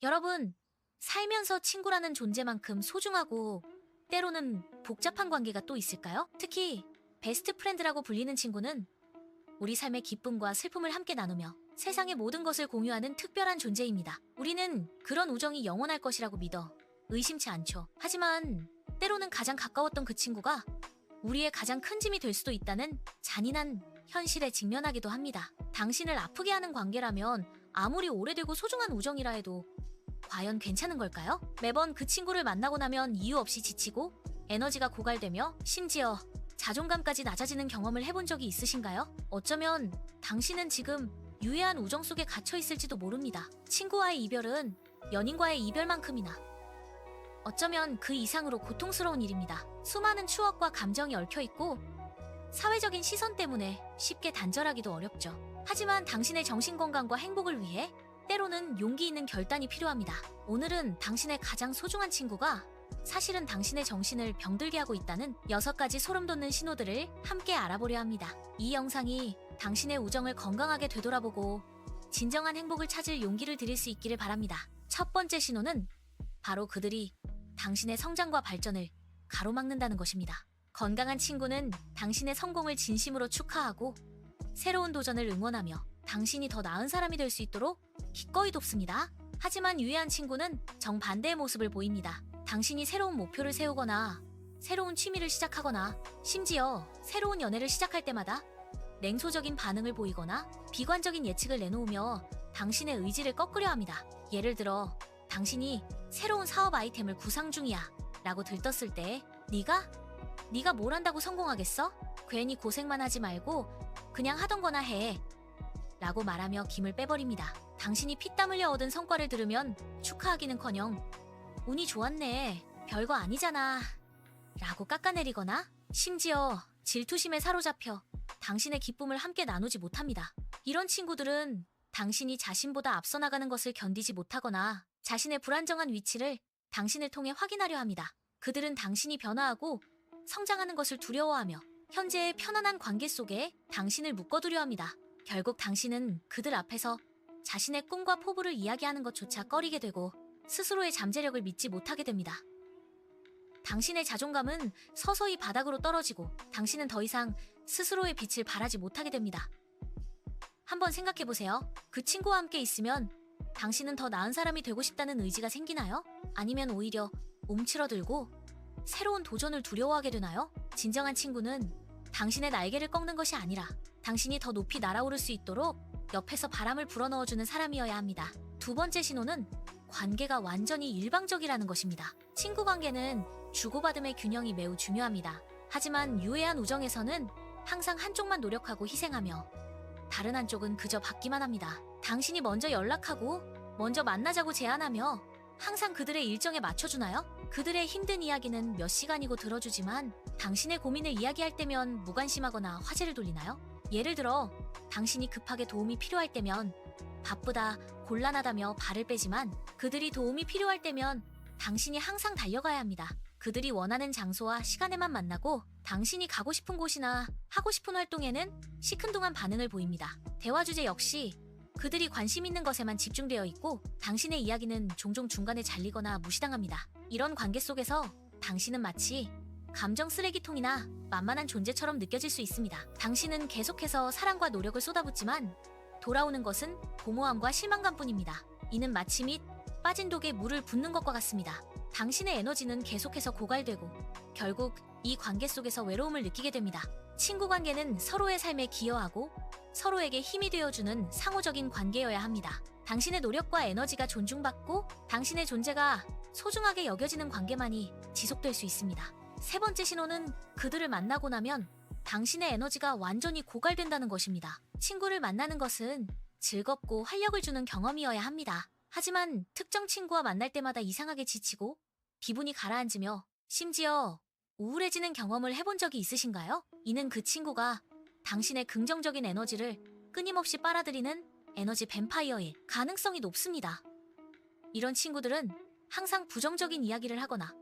여러분, 살면서 친구라는 존재만큼 소중하고 때로는 복잡한 관계가 또 있을까요? 특히 베스트 프렌드라고 불리는 친구는 우리 삶의 기쁨과 슬픔을 함께 나누며 세상의 모든 것을 공유하는 특별한 존재입니다. 우리는 그런 우정이 영원할 것이라고 믿어 의심치 않죠. 하지만 때로는 가장 가까웠던 그 친구가 우리의 가장 큰 짐이 될 수도 있다는 잔인한 현실에 직면하기도 합니다. 당신을 아프게 하는 관계라면 아무리 오래되고 소중한 우정이라 해도 과연 괜찮은 걸까요? 매번 그 친구를 만나고 나면 이유 없이 지치고 에너지가 고갈되며 심지어 자존감까지 낮아지는 경험을 해본 적이 있으신가요? 어쩌면 당신은 지금 유해한 우정 속에 갇혀 있을지도 모릅니다. 친구와의 이별은 연인과의 이별만큼이나 어쩌면 그 이상으로 고통스러운 일입니다. 수많은 추억과 감정이 얽혀있고 사회적인 시선 때문에 쉽게 단절하기도 어렵죠. 하지만 당신의 정신건강과 행복을 위해 때로는 용기 있는 결단이 필요합니다. 오늘은 당신의 가장 소중한 친구가 사실은 당신의 정신을 병들게 하고 있다는 6가지 소름돋는 신호들을 함께 알아보려 합니다. 이 영상이 당신의 우정을 건강하게 되돌아보고 진정한 행복을 찾을 용기를 드릴 수 있기를 바랍니다. 첫 번째 신호는 바로 그들이 당신의 성장과 발전을 가로막는다는 것입니다. 건강한 친구는 당신의 성공을 진심으로 축하하고 새로운 도전을 응원하며 당신이 더 나은 사람이 될 수 있도록 기꺼이 돕습니다. 하지만 유해한 친구는 정반대의 모습을 보입니다. 당신이 새로운 목표를 세우거나 새로운 취미를 시작하거나 심지어 새로운 연애를 시작할 때마다 냉소적인 반응을 보이거나 비관적인 예측을 내놓으며 당신의 의지를 꺾으려 합니다. 예를 들어 당신이 새로운 사업 아이템을 구상 중이야 라고 들떴을 때 네가 뭘 한다고 성공하겠어? 괜히 고생만 하지 말고 그냥 하던 거나 해 라고 말하며 김을 빼버립니다. 당신이 피땀 흘려 얻은 성과를 들으면 축하하기는커녕 운이 좋았네, 별거 아니잖아 라고 깎아내리거나 심지어 질투심에 사로잡혀 당신의 기쁨을 함께 나누지 못합니다. 이런 친구들은 당신이 자신보다 앞서 나가는 것을 견디지 못하거나 자신의 불안정한 위치를 당신을 통해 확인하려 합니다. 그들은 당신이 변화하고 성장하는 것을 두려워하며 현재의 편안한 관계 속에 당신을 묶어두려 합니다. 결국 당신은 그들 앞에서 자신의 꿈과 포부를 이야기하는 것조차 꺼리게 되고 스스로의 잠재력을 믿지 못하게 됩니다. 당신의 자존감은 서서히 바닥으로 떨어지고 당신은 더 이상 스스로의 빛을 발하지 못하게 됩니다. 한번 생각해보세요. 그 친구와 함께 있으면 당신은 더 나은 사람이 되고 싶다는 의지가 생기나요? 아니면 오히려 움츠러들고 새로운 도전을 두려워하게 되나요? 진정한 친구는 당신의 날개를 꺾는 것이 아니라 당신이 더 높이 날아오를 수 있도록 옆에서 바람을 불어넣어주는 사람이어야 합니다. 두 번째 신호는 관계가 완전히 일방적이라는 것입니다. 친구 관계는 주고받음의 균형이 매우 중요합니다. 하지만 유해한 우정에서는 항상 한쪽만 노력하고 희생하며 다른 한쪽은 그저 받기만 합니다. 당신이 먼저 연락하고 먼저 만나자고 제안하며 항상 그들의 일정에 맞춰주나요? 그들의 힘든 이야기는 몇 시간이고 들어주지만 당신의 고민을 이야기할 때면 무관심하거나 화제를 돌리나요? 예를 들어 당신이 급하게 도움이 필요할 때면 바쁘다, 곤란하다며 발을 빼지만 그들이 도움이 필요할 때면 당신이 항상 달려가야 합니다. 그들이 원하는 장소와 시간에만 만나고 당신이 가고 싶은 곳이나 하고 싶은 활동에는 시큰둥한 반응을 보입니다. 대화 주제 역시 그들이 관심 있는 것에만 집중되어 있고 당신의 이야기는 종종 중간에 잘리거나 무시당합니다. 이런 관계 속에서 당신은 마치 감정 쓰레기통이나 만만한 존재처럼 느껴질 수 있습니다. 당신은 계속해서 사랑과 노력을 쏟아붓지만 돌아오는 것은 공허함과 실망감뿐입니다. 이는 마치 밑 빠진 독에 물을 붓는 것과 같습니다. 당신의 에너지는 계속해서 고갈되고 결국 이 관계 속에서 외로움을 느끼게 됩니다. 친구 관계는 서로의 삶에 기여하고 서로에게 힘이 되어주는 상호적인 관계여야 합니다. 당신의 노력과 에너지가 존중받고 당신의 존재가 소중하게 여겨지는 관계만이 지속될 수 있습니다. 세 번째 신호는 그들을 만나고 나면 당신의 에너지가 완전히 고갈된다는 것입니다. 친구를 만나는 것은 즐겁고 활력을 주는 경험이어야 합니다. 하지만 특정 친구와 만날 때마다 이상하게 지치고 기분이 가라앉으며 심지어 우울해지는 경험을 해본 적이 있으신가요? 이는 그 친구가 당신의 긍정적인 에너지를 끊임없이 빨아들이는 에너지 뱀파이어일 가능성이 높습니다. 이런 친구들은 항상 부정적인 이야기를 하거나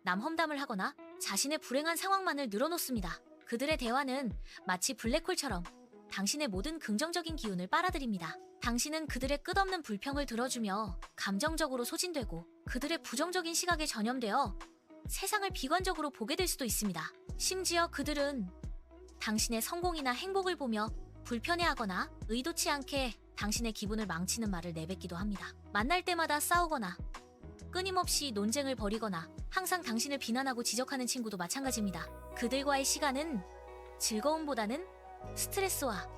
남 험담을 하거나 자신의 불행한 상황만을 늘어놓습니다. 그들의 대화는 마치 블랙홀처럼 당신의 모든 긍정적인 기운을 빨아들입니다. 당신은 그들의 끝없는 불평을 들어주며 감정적으로 소진되고 그들의 부정적인 시각에 전염되어 세상을 비관적으로 보게 될 수도 있습니다. 심지어 그들은 당신의 성공이나 행복을 보며 불편해하거나 의도치 않게 당신의 기분을 망치는 말을 내뱉기도 합니다. 만날 때마다 싸우거나 끊임없이 논쟁을 벌이거나 항상 당신을 비난하고 지적하는 친구도 마찬가지입니다. 그들과의 시간은 즐거움보다는 스트레스와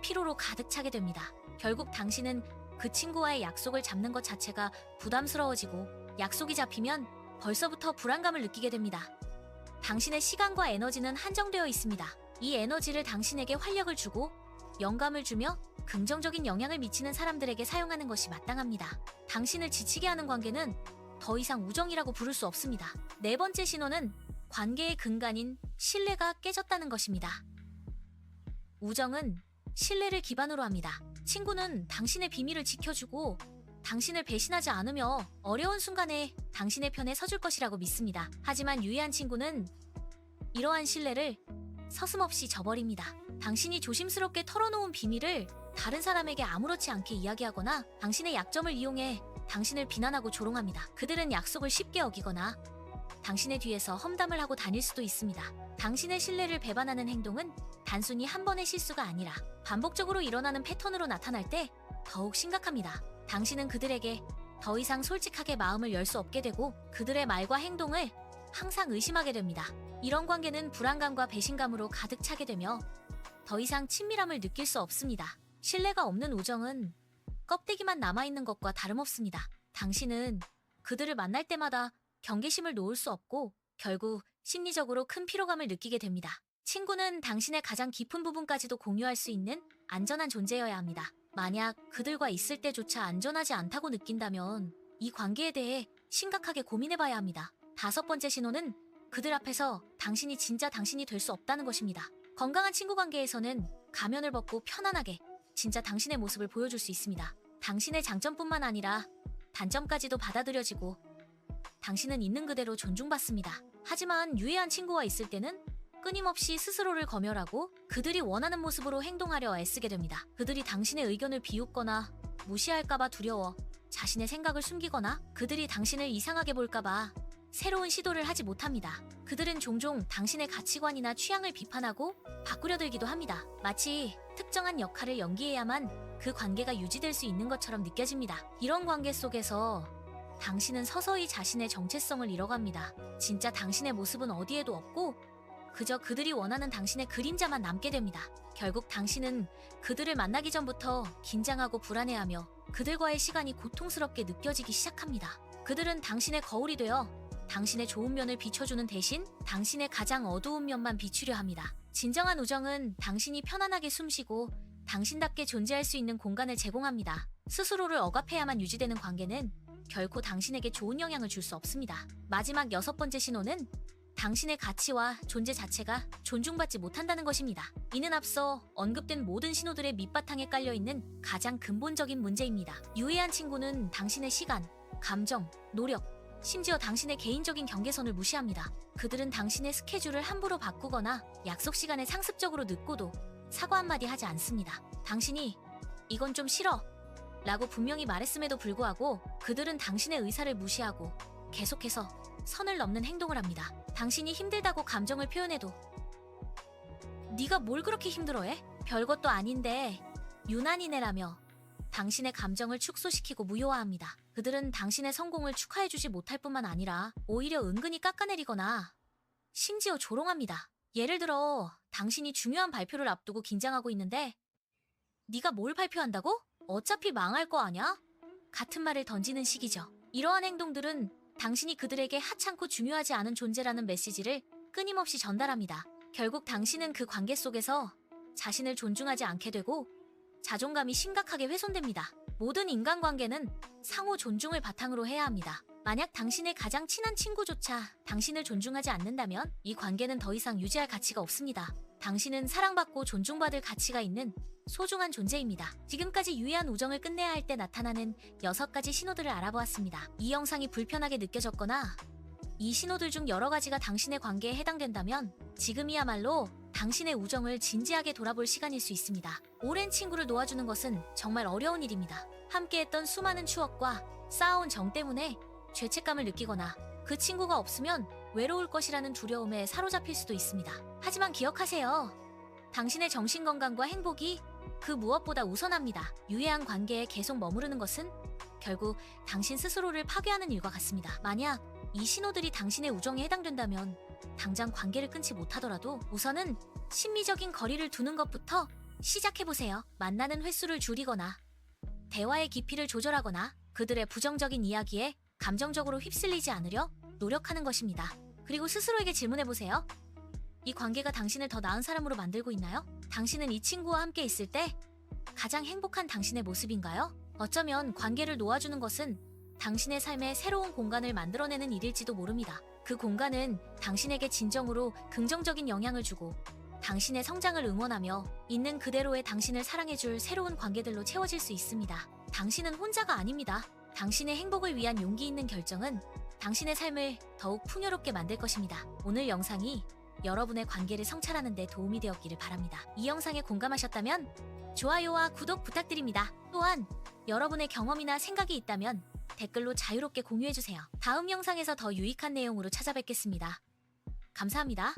피로로 가득 차게 됩니다. 결국 당신은 그 친구와의 약속을 잡는 것 자체가 부담스러워지고 약속이 잡히면 벌써부터 불안감을 느끼게 됩니다. 당신의 시간과 에너지는 한정되어 있습니다. 이 에너지를 당신에게 활력을 주고 영감을 주며 긍정적인 영향을 미치는 사람들에게 사용하는 것이 마땅합니다. 당신을 지치게 하는 관계는 더 이상 우정이라고 부를 수 없습니다. 네 번째 신호는 관계의 근간인 신뢰가 깨졌다는 것입니다. 우정은 신뢰를 기반으로 합니다. 친구는 당신의 비밀을 지켜주고 당신을 배신하지 않으며 어려운 순간에 당신의 편에 서줄 것이라고 믿습니다. 하지만 유해한 친구는 이러한 신뢰를 서슴없이 저버립니다. 당신이 조심스럽게 털어놓은 비밀을 다른 사람에게 아무렇지 않게 이야기하거나 당신의 약점을 이용해 당신을 비난하고 조롱합니다. 그들은 약속을 쉽게 어기거나 당신의 뒤에서 험담을 하고 다닐 수도 있습니다. 당신의 신뢰를 배반하는 행동은 단순히 한 번의 실수가 아니라 반복적으로 일어나는 패턴으로 나타날 때 더욱 심각합니다. 당신은 그들에게 더 이상 솔직하게 마음을 열 수 없게 되고 그들의 말과 행동을 항상 의심하게 됩니다. 이런 관계는 불안감과 배신감으로 가득 차게 되며 더 이상 친밀함을 느낄 수 없습니다. 신뢰가 없는 우정은 껍데기만 남아있는 것과 다름없습니다. 당신은 그들을 만날 때마다 경계심을 놓을 수 없고 결국 심리적으로 큰 피로감을 느끼게 됩니다. 친구는 당신의 가장 깊은 부분까지도 공유할 수 있는 안전한 존재여야 합니다. 만약 그들과 있을 때조차 안전하지 않다고 느낀다면 이 관계에 대해 심각하게 고민해봐야 합니다. 다섯 번째 신호는 그들 앞에서 당신이 진짜 당신이 될 수 없다는 것입니다. 건강한 친구 관계에서는 가면을 벗고 편안하게 진짜 당신의 모습을 보여줄 수 있습니다. 당신의 장점뿐만 아니라 단점까지도 받아들여지고 당신은 있는 그대로 존중받습니다. 하지만 유해한 친구와 있을 때는 끊임없이 스스로를 검열하고 그들이 원하는 모습으로 행동하려 애쓰게 됩니다. 그들이 당신의 의견을 비웃거나 무시할까봐 두려워 자신의 생각을 숨기거나 그들이 당신을 이상하게 볼까봐 새로운 시도를 하지 못합니다. 그들은 종종 당신의 가치관이나 취향을 비판하고 바꾸려 들기도 합니다. 마치 특정한 역할을 연기해야만 그 관계가 유지될 수 있는 것처럼 느껴집니다. 이런 관계 속에서 당신은 서서히 자신의 정체성을 잃어갑니다. 진짜 당신의 모습은 어디에도 없고 그저 그들이 원하는 당신의 그림자만 남게 됩니다. 결국 당신은 그들을 만나기 전부터 긴장하고 불안해하며 그들과의 시간이 고통스럽게 느껴지기 시작합니다. 그들은 당신의 거울이 되어 당신의 좋은 면을 비춰주는 대신 당신의 가장 어두운 면만 비추려 합니다. 진정한 우정은 당신이 편안하게 숨쉬고 당신답게 존재할 수 있는 공간을 제공합니다. 스스로를 억압해야만 유지되는 관계는 결코 당신에게 좋은 영향을 줄 수 없습니다. 마지막 여섯 번째 신호는 당신의 가치와 존재 자체가 존중받지 못한다는 것입니다. 이는 앞서 언급된 모든 신호들의 밑바탕에 깔려있는 가장 근본적인 문제입니다. 유해한 친구는 당신의 시간, 감정, 노력, 심지어 당신의 개인적인 경계선을 무시합니다. 그들은 당신의 스케줄을 함부로 바꾸거나 약속 시간에 상습적으로 늦고도 사과 한마디 하지 않습니다. 당신이 이건 좀 싫어 라고 분명히 말했음에도 불구하고 그들은 당신의 의사를 무시하고 계속해서 선을 넘는 행동을 합니다. 당신이 힘들다고 감정을 표현해도 네가 뭘 그렇게 힘들어해? 별것도 아닌데 유난이네라며 당신의 감정을 축소시키고 무효화합니다. 그들은 당신의 성공을 축하해주지 못할 뿐만 아니라 오히려 은근히 깎아내리거나 심지어 조롱합니다. 예를 들어 당신이 중요한 발표를 앞두고 긴장하고 있는데 네가 뭘 발표한다고? 어차피 망할 거 아냐? 같은 말을 던지는 식이죠. 이러한 행동들은 당신이 그들에게 하찮고 중요하지 않은 존재라는 메시지를 끊임없이 전달합니다. 결국 당신은 그 관계 속에서 자신을 존중하지 않게 되고 자존감이 심각하게 훼손됩니다. 모든 인간관계는 상호 존중을 바탕으로 해야 합니다. 만약 당신의 가장 친한 친구조차 당신을 존중하지 않는다면 이 관계는 더 이상 유지할 가치가 없습니다. 당신은 사랑받고 존중받을 가치가 있는 소중한 존재입니다. 지금까지 유해한 우정을 끝내야 할 때 나타나는 6가지 신호들을 알아보았습니다. 이 영상이 불편하게 느껴졌거나 이 신호들 중 여러 가지가 당신의 관계에 해당된다면 지금이야말로 당신의 우정을 진지하게 돌아볼 시간일 수 있습니다. 오랜 친구를 놓아주는 것은 정말 어려운 일입니다. 함께했던 수많은 추억과 쌓아온 정 때문에 죄책감을 느끼거나 그 친구가 없으면 외로울 것이라는 두려움에 사로잡힐 수도 있습니다. 하지만 기억하세요. 당신의 정신건강과 행복이 그 무엇보다 우선합니다. 유해한 관계에 계속 머무르는 것은 결국 당신 스스로를 파괴하는 일과 같습니다. 만약 이 신호들이 당신의 우정에 해당된다면 당장 관계를 끊지 못하더라도 우선은 심리적인 거리를 두는 것부터 시작해보세요. 만나는 횟수를 줄이거나 대화의 깊이를 조절하거나 그들의 부정적인 이야기에 감정적으로 휩쓸리지 않으려 노력하는 것입니다. 그리고 스스로에게 질문해보세요. 이 관계가 당신을 더 나은 사람으로 만들고 있나요? 당신은 이 친구와 함께 있을 때 가장 행복한 당신의 모습인가요? 어쩌면 관계를 놓아주는 것은 당신의 삶에 새로운 공간을 만들어내는 일일지도 모릅니다. 그 공간은 당신에게 진정으로 긍정적인 영향을 주고 당신의 성장을 응원하며 있는 그대로의 당신을 사랑해줄 새로운 관계들로 채워질 수 있습니다. 당신은 혼자가 아닙니다. 당신의 행복을 위한 용기 있는 결정은 당신의 삶을 더욱 풍요롭게 만들 것입니다. 오늘 영상이 여러분의 관계를 성찰하는 데 도움이 되었기를 바랍니다. 이 영상에 공감하셨다면 좋아요와 구독 부탁드립니다. 또한 여러분의 경험이나 생각이 있다면 댓글로 자유롭게 공유해주세요. 다음 영상에서 더 유익한 내용으로 찾아뵙겠습니다. 감사합니다.